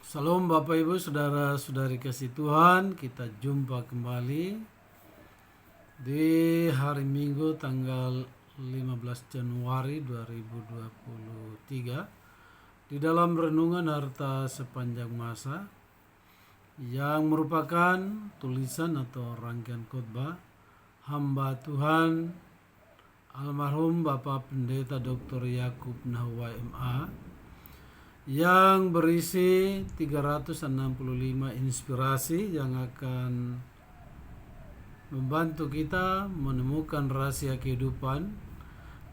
Salam Bapak Ibu Saudara-saudari kasih Tuhan, kita jumpa kembali di hari Minggu tanggal 15 Januari 2023 di dalam renungan harta sepanjang masa yang merupakan tulisan atau rangkaian khotbah hamba Tuhan almarhum Bapak Pendeta Dr. Yakub Nahwai MA yang berisi 365 inspirasi yang akan membantu kita menemukan rahasia kehidupan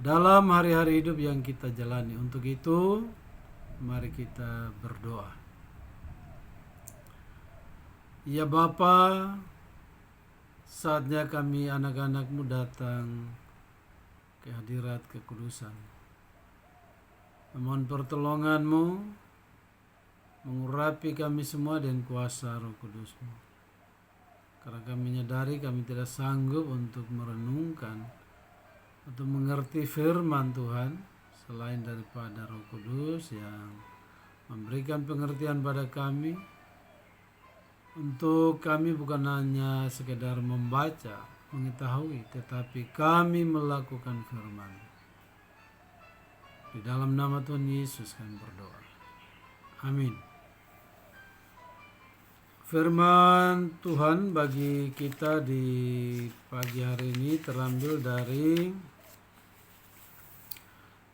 dalam hari-hari hidup yang kita jalani. Untuk itu, mari kita berdoa. Ya Bapa, saatnya kami anak-anak-Mu datang ke hadirat kekudusan. Mohon pertolongan-Mu mengurapi kami semua dengan kuasa Roh Kudus-Mu. Karena kami menyadari kami tidak sanggup untuk merenungkan atau mengerti firman Tuhan selain daripada Roh Kudus yang memberikan pengertian pada kami. Untuk kami bukan hanya sekedar membaca, mengetahui, tetapi kami melakukan firman. Di dalam nama Tuhan Yesus kami berdoa. Amin. Firman Tuhan bagi kita di pagi hari ini terambil dari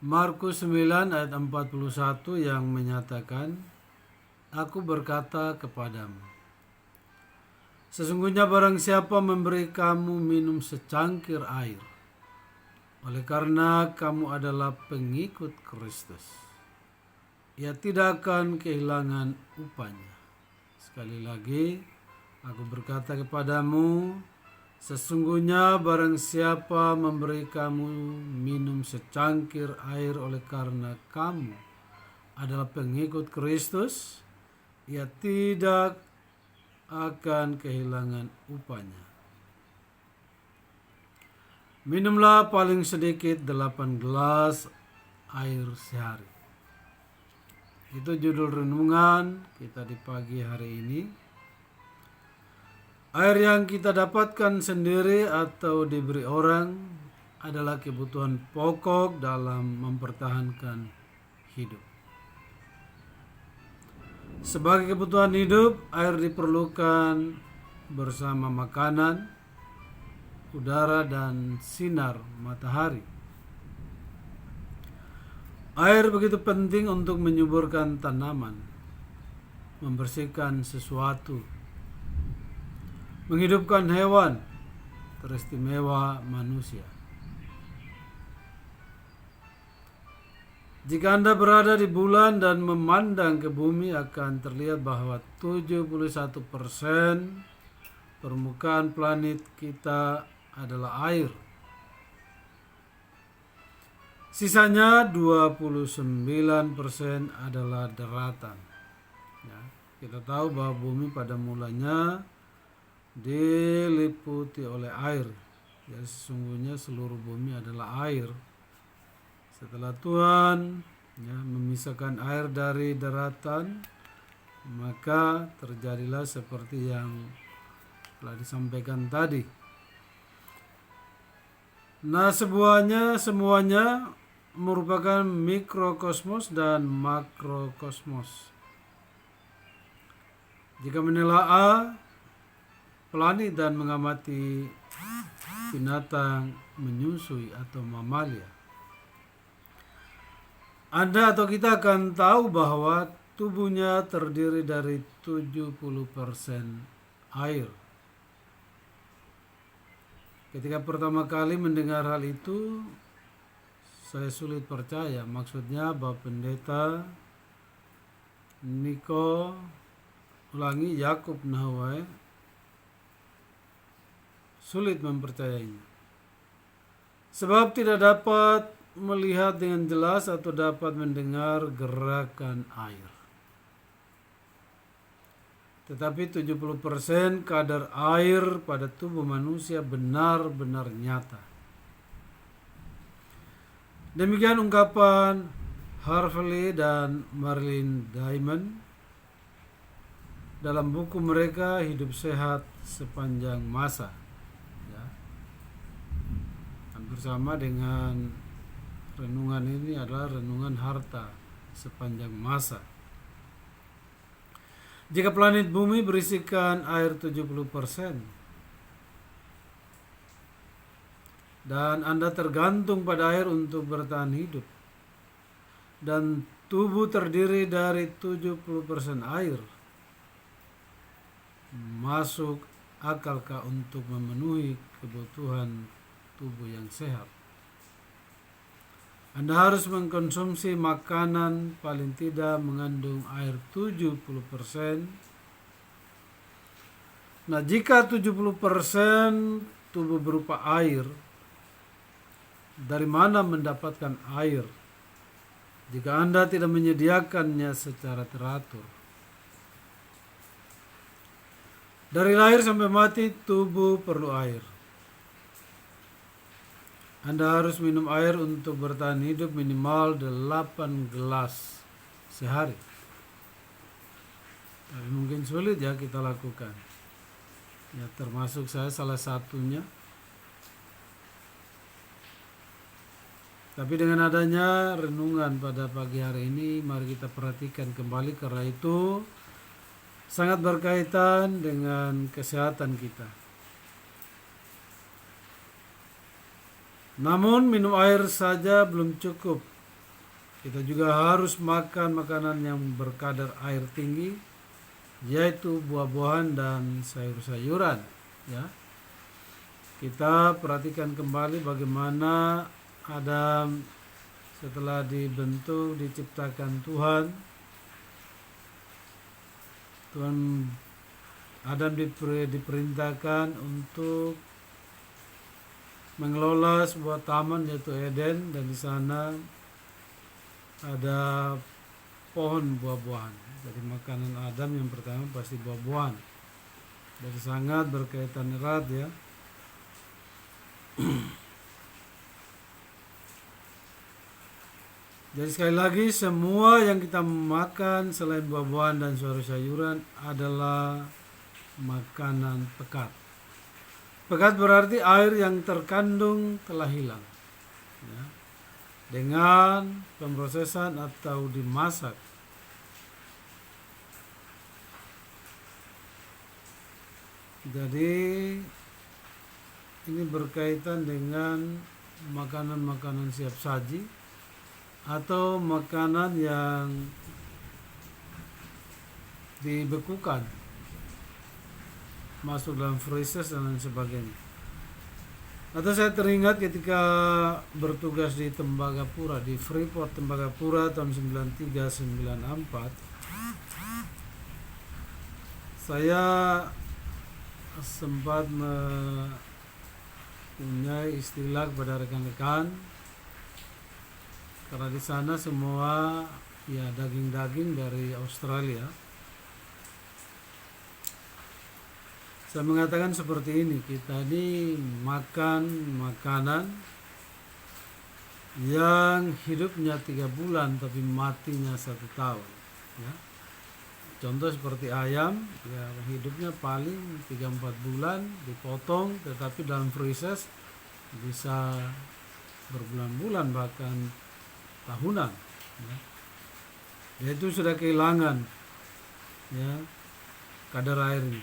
Markus 9 ayat 41 yang menyatakan, Aku berkata kepadamu, sesungguhnya barang siapa memberi kamu minum secangkir air, oleh karena kamu adalah pengikut Kristus, ia tidak akan kehilangan upahnya. Sekali lagi, aku berkata kepadamu, sesungguhnya barang siapa memberi kamu minum secangkir air oleh karena kamu adalah pengikut Kristus, ia tidak akan kehilangan upahnya. Minumlah paling sedikit 8 gelas air sehari. Itu judul renungan kita di pagi hari ini. Air yang kita dapatkan sendiri atau diberi orang adalah kebutuhan pokok dalam mempertahankan hidup. Sebagai kebutuhan hidup, air diperlukan bersama makanan, udara, dan sinar matahari. Air begitu penting untuk menyuburkan tanaman, membersihkan sesuatu, menghidupkan hewan, teristimewa manusia. Jika Anda berada di bulan dan memandang ke bumi, akan terlihat bahwa 71% permukaan planet kita adalah air. Sisanya 29% adalah daratan. Ya, kita tahu bahwa bumi pada mulanya diliputi oleh air. Ya, sesungguhnya seluruh bumi adalah air. Setelah Tuhan memisahkan air dari daratan, maka terjadilah seperti yang telah disampaikan tadi. Nah, semuanya merupakan mikrokosmos dan makrokosmos. Jika menelaah planet dan mengamati binatang menyusui atau mamalia, Anda atau kita akan tahu bahwa tubuhnya terdiri dari 70% air. Ketika pertama kali mendengar hal itu, saya sulit percaya. Maksudnya Bapak Pendeta Yakub Nahwai sulit mempercayainya. Sebab tidak dapat melihat dengan jelas atau dapat mendengar gerakan air. Tetapi 70% kadar air pada tubuh manusia benar-benar nyata. Demikian ungkapan Harvey dan Marilyn Diamond dalam buku mereka hidup sehat sepanjang masa. Ya. Hampir sama dengan renungan ini adalah renungan harta sepanjang masa. Jika planet bumi berisikan air 70% dan Anda tergantung pada air untuk bertahan hidup, dan tubuh terdiri dari 70% air, masuk akalkah untuk memenuhi kebutuhan tubuh yang sehat? Anda harus mengkonsumsi makanan paling tidak mengandung air 70%. Nah, jika 70% tubuh berupa air, dari mana mendapatkan air jika Anda tidak menyediakannya secara teratur? Dari lahir sampai mati, tubuh perlu air. Anda harus minum air untuk bertahan hidup minimal 8 gelas sehari. Tapi mungkin sulit ya kita lakukan. Ya, termasuk saya salah satunya. Tapi dengan adanya renungan pada pagi hari ini, mari kita perhatikan kembali, karena itu sangat berkaitan dengan kesehatan kita. Namun minum air saja belum cukup. Kita juga harus makan makanan yang berkadar air tinggi, yaitu buah-buahan dan sayur-sayuran. Ya. Kita perhatikan kembali bagaimana Adam setelah dibentuk, diciptakan Tuhan. Adam diperintahkan untuk mengelola sebuah taman yaitu Eden, dan di sana ada pohon buah-buahan. Jadi makanan Adam yang pertama pasti buah-buahan. Jadi sangat berkaitan erat ya. Jadi sekali lagi, semua yang kita makan selain buah-buahan dan sayur-sayuran adalah makanan pekat. Pekat berarti air yang terkandung telah hilang ya, dengan pemrosesan atau dimasak. Jadi ini berkaitan dengan makanan-makanan siap saji atau makanan yang dibekukan, masuk dalam freezer dan lain sebagainya. Atau saya teringat ketika bertugas di Tembagapura, di Freeport Tembagapura tahun 93-94, saya sempat mempunyai istilah kepada rekan-rekan, karena di sana semua ya daging-daging dari Australia. Saya mengatakan seperti ini, kita ini makan makanan yang hidupnya 3 bulan tapi matinya 1 tahun ya. Contoh seperti ayam, ya hidupnya paling 3-4 bulan, dipotong tetapi dalam freezer bisa berbulan-bulan bahkan tahunan ya. Itu sudah kehilangan ya kadar airnya.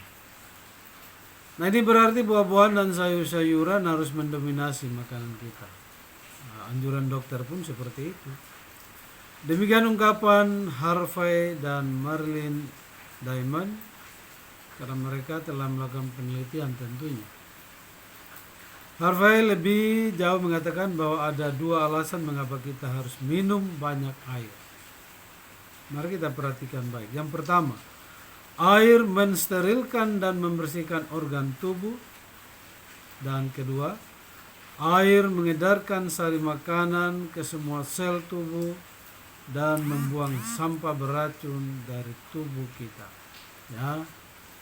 Nah, ini berarti buah-buahan dan sayur-sayuran harus mendominasi makanan kita. Nah, anjuran dokter pun seperti itu. Demikian ungkapan Harvey dan Marilyn Diamond, karena mereka telah melakukan penelitian tentunya. Harvey lebih jauh mengatakan bahwa ada 2 alasan mengapa kita harus minum banyak air. Mari kita perhatikan baik. Yang pertama, air mensterilkan dan membersihkan organ tubuh. Dan kedua, air mengedarkan sari makanan ke semua sel tubuh dan membuang sampah beracun dari tubuh kita. Ya,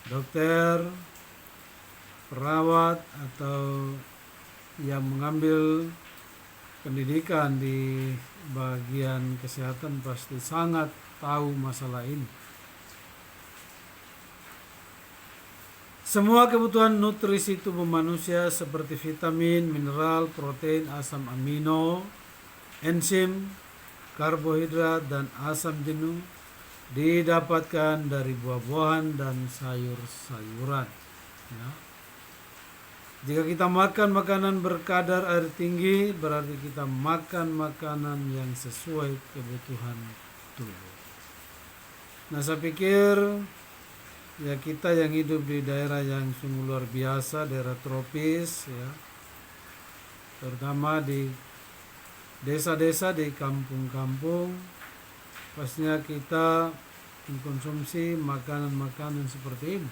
dokter, perawat atau yang mengambil pendidikan di bagian kesehatan pasti sangat tahu masalah ini. Semua kebutuhan nutrisi tubuh manusia seperti vitamin, mineral, protein, asam amino, enzim, karbohidrat, dan asam jenuh didapatkan dari buah-buahan dan sayur-sayuran. Ya. Jika kita makan makanan berkadar air tinggi, berarti kita makan makanan yang sesuai kebutuhan tubuh. Nah, saya pikir ya kita yang hidup di daerah yang sungguh luar biasa, daerah tropis, ya, terutama di desa-desa, di kampung-kampung, pastinya kita mengkonsumsi makanan-makanan seperti ini.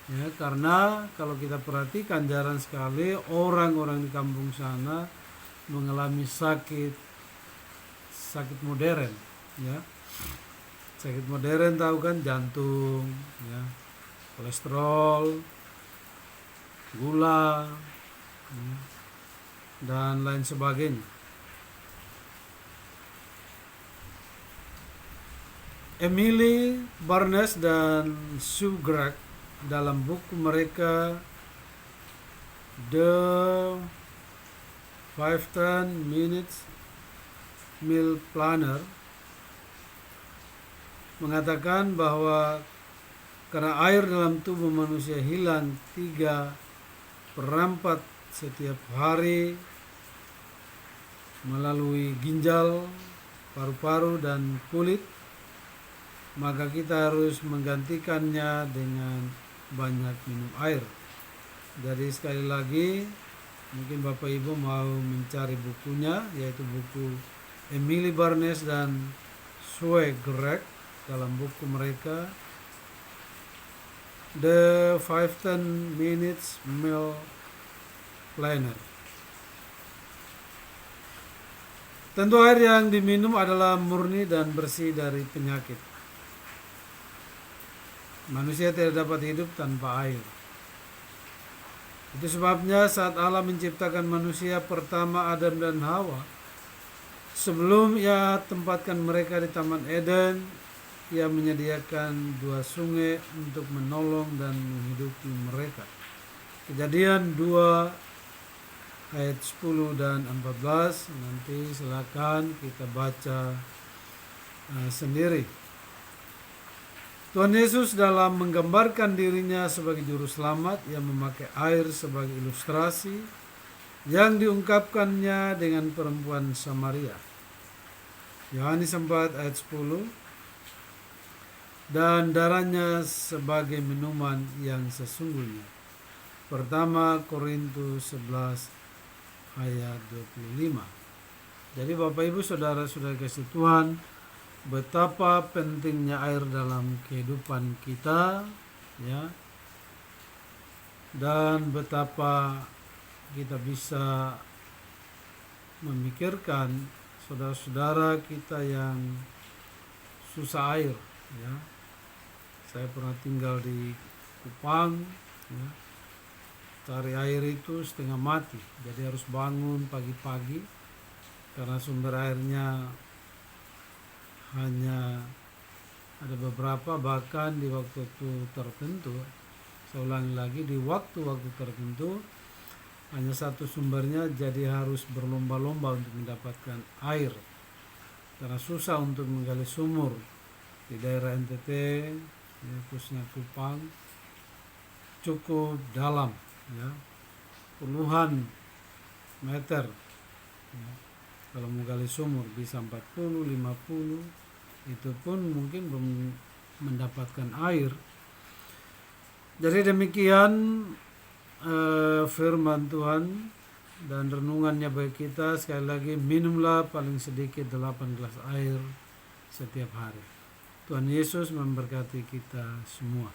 Ya, karena kalau kita perhatikan jarang sekali orang-orang di kampung sana mengalami sakit modern, ya. Sakit modern tahu kan, jantung, ya, kolesterol, gula, ya, dan lain sebagainya. Emily Barnes dan Sue Greg dalam buku mereka The 5-10 Minutes Meal Planner mengatakan bahwa karena air dalam tubuh manusia hilang 3/4 setiap hari melalui ginjal, paru-paru, dan kulit, maka kita harus menggantikannya dengan banyak minum air. Jadi sekali lagi, mungkin Bapak Ibu mau mencari bukunya, yaitu buku Emily Barnes dan Sue Greg dalam buku mereka The 5-10 Minutes Meal Planner. Tentu air yang diminum adalah murni dan bersih dari penyakit. Manusia tidak dapat hidup tanpa air. Itu sebabnya saat Allah menciptakan manusia pertama, Adam dan Hawa, sebelum Ia tempatkan mereka di Taman Eden, Ia menyediakan 2 sungai untuk menolong dan menghidupi mereka. Kejadian 2 ayat 10 dan 14, nanti silakan kita baca sendiri. Tuhan Yesus dalam menggambarkan dirinya sebagai juru selamat, Ia memakai air sebagai ilustrasi yang diungkapkannya dengan perempuan Samaria. Yohanes 4 ayat 10, dan darahnya sebagai minuman yang sesungguhnya. Pertama Korintus 11 ayat 25. Jadi Bapak Ibu saudara-saudara kasih Tuhan, betapa pentingnya air dalam kehidupan kita, ya, dan betapa kita bisa memikirkan saudara-saudara kita yang susah air, ya. Saya pernah tinggal di Kupang, ya. Cari air itu setengah mati, jadi harus bangun pagi-pagi karena sumber airnya hanya ada beberapa, bahkan di waktu tertentu, saya ulangi lagi, di waktu-waktu tertentu hanya satu sumbernya, jadi harus berlomba-lomba untuk mendapatkan air karena susah untuk menggali sumur di daerah NTT, ya, khususnya Kupang, cukup dalam, ya, puluhan meter, ya. Kalau menggali sumur bisa 40, 50, itu pun mungkin belum mendapatkan air. Jadi demikian firman Tuhan dan renungannya bagi kita. Sekali lagi, minumlah paling sedikit 8 gelas air setiap hari. Tuhan Yesus memberkati kita semua.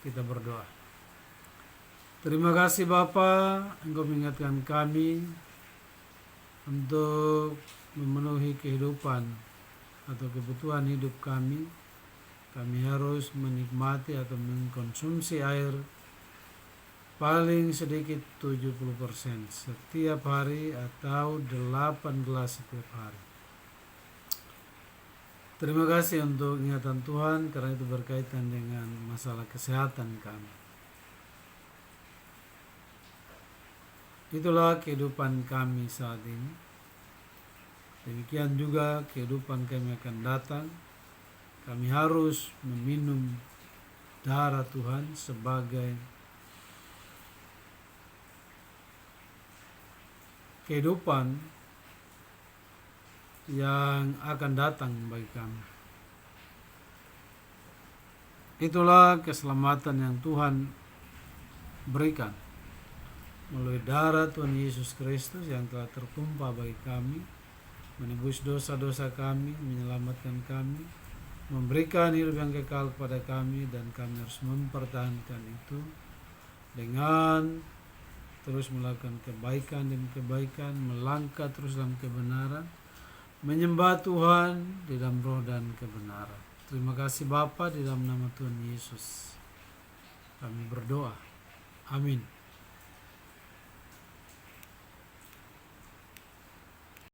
Kita berdoa. Terima kasih Bapa, Engkau mengingatkan kami untuk memenuhi kehidupan atau kebutuhan hidup kami. Kami harus menikmati atau mengkonsumsi air paling sedikit 70% setiap hari atau 8 gelas setiap hari. Terima kasih untuk ingatan Tuhan, karena itu berkaitan dengan masalah kesehatan kami. Itulah kehidupan kami saat ini. Demikian juga kehidupan kami akan datang. Kami harus meminum darah Tuhan sebagai kehidupan yang akan datang bagi kami. Itulah keselamatan yang Tuhan berikan melalui darah Tuhan Yesus Kristus yang telah tertumpah bagi kami, menebus dosa-dosa kami, menyelamatkan kami, memberikan hidup yang kekal kepada kami, dan kami harus mempertahankan itu dengan terus melakukan kebaikan demi kebaikan, melangkah terus dalam kebenaran, menyembah Tuhan di dalam roh dan kebenaran. Terima kasih Bapa, di dalam nama Tuhan Yesus kami berdoa. Amin.